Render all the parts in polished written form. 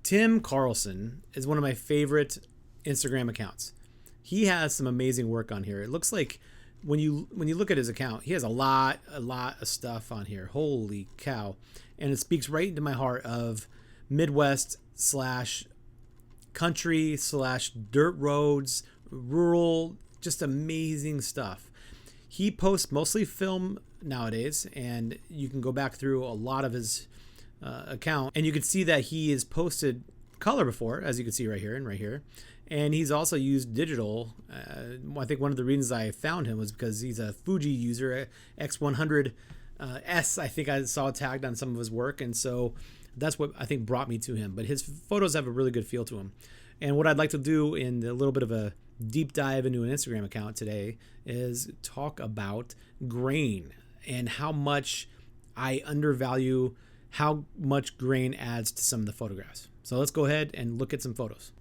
Tim Carlson is one of my favorite Instagram accounts. He has some amazing work on here. It looks like when you look at his account, he has a lot of stuff on here. Holy cow. And it speaks right into my heart of Midwest slash country slash dirt roads, rural, just amazing stuff. He posts mostly film nowadays, and you can go back through a lot of his account, and you can see that he has posted color before, as you can see right here and right here. And he's also used digital. I think one of the reasons I found him was because he's a Fuji user, X100 S. I think I saw tagged on some of his work, and so that's what I think brought me to him. But his photos have a really good feel to him. And what I'd like to do in a little bit of a deep dive into an Instagram account today is talk about grain and how much I undervalue how much grain adds to some of the photographs. So let's go ahead and look at some photos.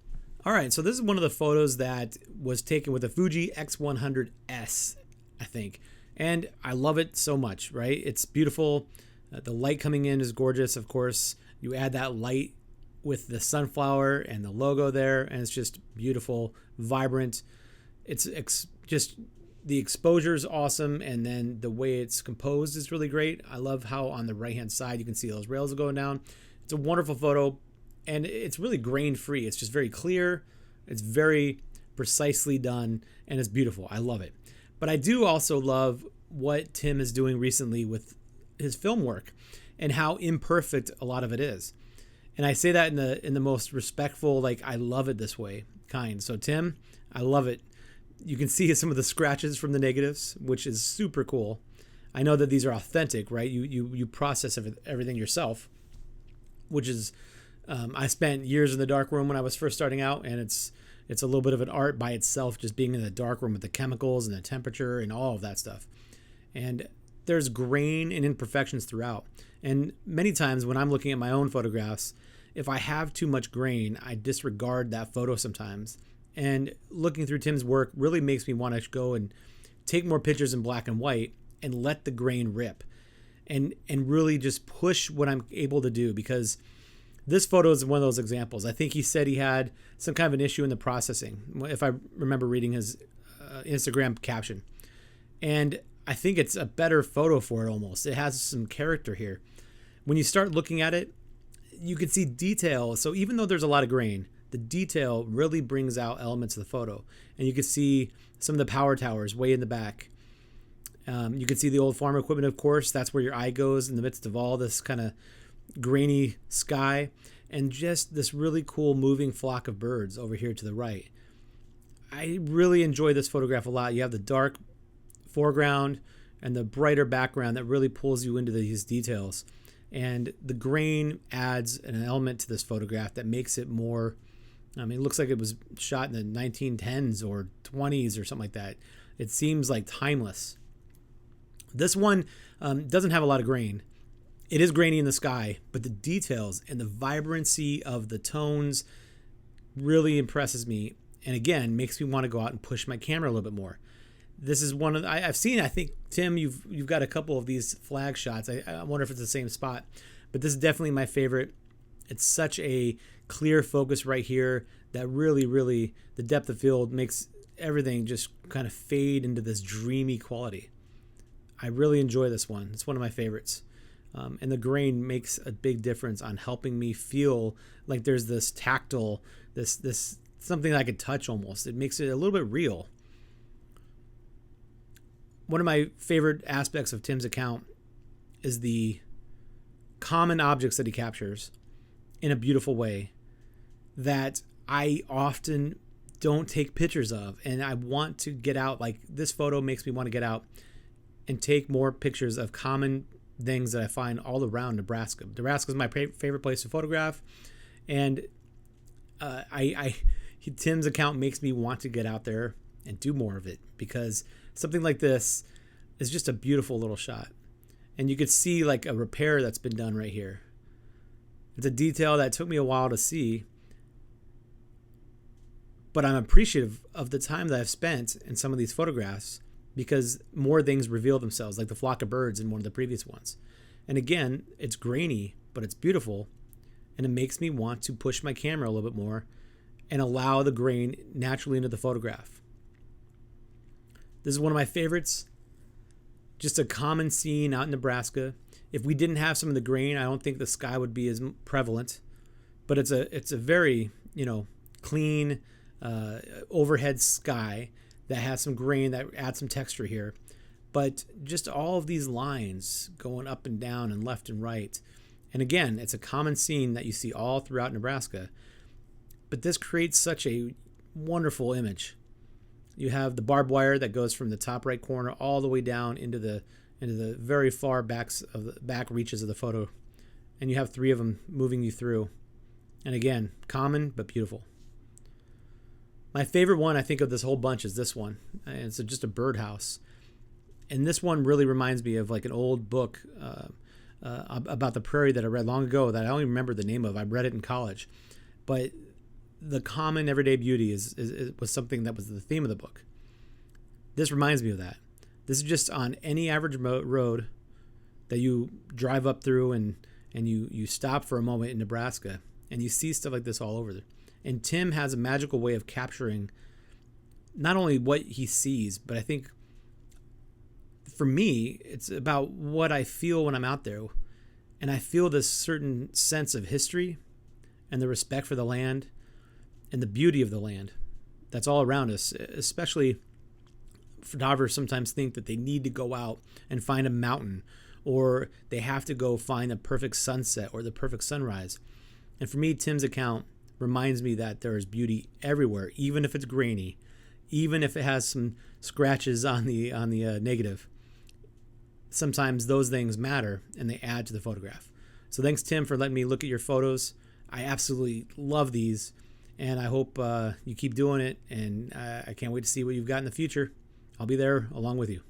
All right, so this is one of the photos that was taken with a Fuji X100S, I think. And I love it so much, right? It's beautiful. The light coming in is gorgeous, of course. You add that light with the sunflower and the logo there, and it's just beautiful, vibrant. It's just the exposure is awesome, and then the way it's composed is really great. I love how on the right-hand side you can see those rails going down. It's a wonderful photo, and it's really grain-free. It's just very clear. It's very precisely done, and it's beautiful. I love it. But I do also love what Tim is doing recently with his film work and how imperfect a lot of it is. And I say that in the most respectful, like, I love it this way kind. So Tim, I love it. You can see some of the scratches from the negatives, which is super cool. I know that these are authentic, right? You process everything yourself, which is, I spent years in the darkroom when I was first starting out, and it's a little bit of an art by itself, just being in the darkroom with the chemicals and the temperature and all of that stuff. And there's grain and imperfections throughout. And many times when I'm looking at my own photographs, if I have too much grain, I disregard that photo sometimes. And looking through Tim's work really makes me want to go and take more pictures in black and white and let the grain rip and really just push what I'm able to do, because this photo is one of those examples. I think he said he had some kind of an issue in the processing, if I remember reading his Instagram caption. And I think it's a better photo for it almost. It has some character here. When you start looking at it, you can see detail. So even though there's a lot of grain, the detail really brings out elements of the photo. And you can see some of the power towers way in the back. You can see the old farm equipment, of course. That's where your eye goes in the midst of all this kind of grainy sky. And just this really cool moving flock of birds over here to the right. I really enjoy this photograph a lot. You have the dark foreground and the brighter background that really pulls you into these details. And the grain adds an element to this photograph that makes it more, I mean, it looks like it was shot in the 1910s or 20s or something like that. It seems like timeless. This one doesn't have a lot of grain. It is grainy in the sky, but the details and the vibrancy of the tones really impresses me. And again, makes me want to go out and push my camera a little bit more. This is one of the, I've seen, I think, Tim, you've got a couple of these flag shots. I wonder if it's the same spot, but this is definitely my favorite. It's such a clear focus right here that really, the depth of field makes everything just kind of fade into this dreamy quality. I really enjoy this one. It's one of my favorites. And the grain makes a big difference on helping me feel like there's this tactile, this something that I could touch almost. It makes it a little bit real. One of my favorite aspects of Tim's account is the common objects that he captures in a beautiful way that I often don't take pictures of. And I want to get out, like this photo makes me want to get out and take more pictures of common things that I find all around Nebraska. Nebraska is my favorite place to photograph. And Tim's account makes me want to get out there and do more of it, because something like this is just a beautiful little shot. And you could see like a repair that's been done right here. It's a detail that took me a while to see, but I'm appreciative of the time that I've spent in some of these photographs, because more things reveal themselves, like the flock of birds in one of the previous ones. And again, it's grainy, but it's beautiful. and it makes me want to push my camera a little bit more and allow the grain naturally into the photograph. This is one of my favorites. Just a common scene out in Nebraska. If we didn't have some of the grain, I don't think the sky would be as prevalent. But it's a very, clean overhead sky that has some grain that adds some texture here. But just all of these lines going up and down and left and right. And again, it's a common scene that you see all throughout Nebraska. But this creates such a wonderful image. You have the barbed wire that goes from the top right corner all the way down into the very far back reaches of the photo. And you have 3 of them moving you through. And again, common but beautiful. My favorite one I think of this whole bunch is this one. And it's just a birdhouse. And this one really reminds me of like an old book about the prairie that I read long ago that I don't even remember the name of. I read it in college. But the common everyday beauty was something that was the theme of the book. This reminds me of that. This is just on any average road that you drive up through and you stop for a moment in Nebraska and you see stuff like this all over there. And Tim has a magical way of capturing not only what he sees, but I think for me, it's about what I feel when I'm out there. And I feel this certain sense of history and the respect for the land and the beauty of the land that's all around us. Especially photographers sometimes think that they need to go out and find a mountain, or they have to go find the perfect sunset or the perfect sunrise. And for me, Tim's account reminds me that there is beauty everywhere, even if it's grainy, even if it has some scratches on the negative. Sometimes those things matter and they add to the photograph. So thanks, Tim, for letting me look at your photos. I absolutely love these. And I hope you keep doing it, and I can't wait to see what you've got in the future. I'll be there along with you.